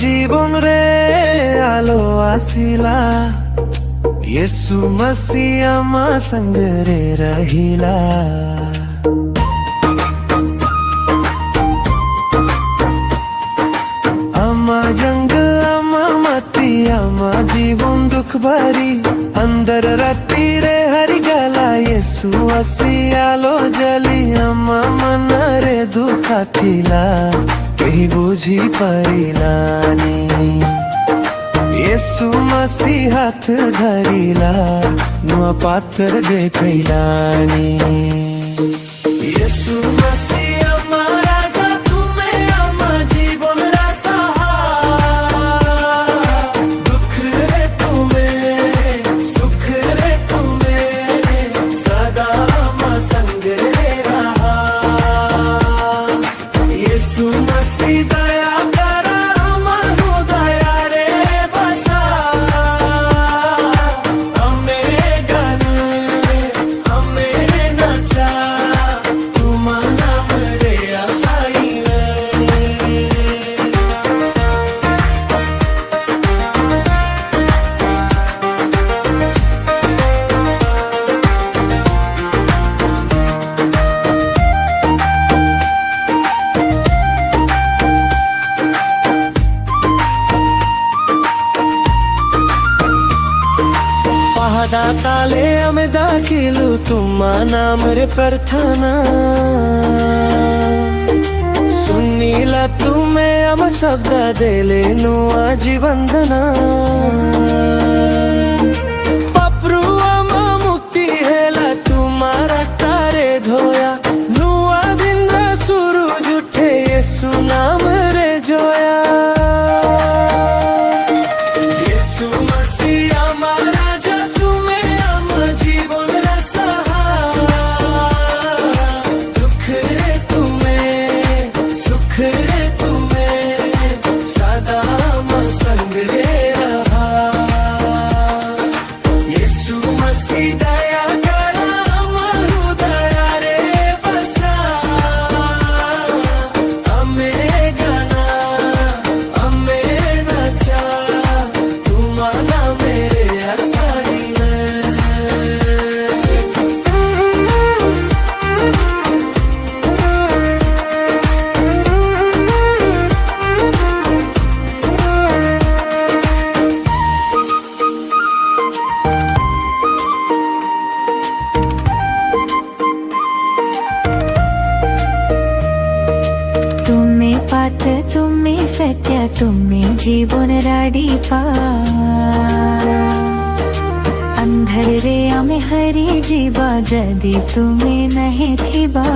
জীবন রে আলো আসিলা येसु मसीह आमा संग रे रहिला आमा जंगल आमा माती आमा जीवन दुख भरी अंदर राती रे हरि गला येसु मसीह आलो जली आमा मन रे दुख थिला केही बुझी परिलानी येसु मसीह हाथ धरिला नुआ पाथर देखैलानी येसु मसीह आमा राजा तुमे आमा जीवन रा सहारा दुख रे तुमे सुख रे तुमे सदा आमा संग रे रहा येसु मसीह दया करा आमा हृदय रे बसा हमें गन हमें नचा तुम नाम रे आसाई पहाड़ा काले हमें दाखिलु तुम्मा नाम रे प्रार्थना सुनीला तुम्हें हम शब्द देले नुआ जीवंदना पप्रू हम मुक्ति हेला तुम्हारा तारे धोया नुआ दिन शुरू जुठे येसु नाम रे जोया येसु मसीह हमारा तुम्हें सत्य तुम्हें जीवन राडीपा अंधर रे आमे हरी जीवा जदी तुम्हें नहीं थी बा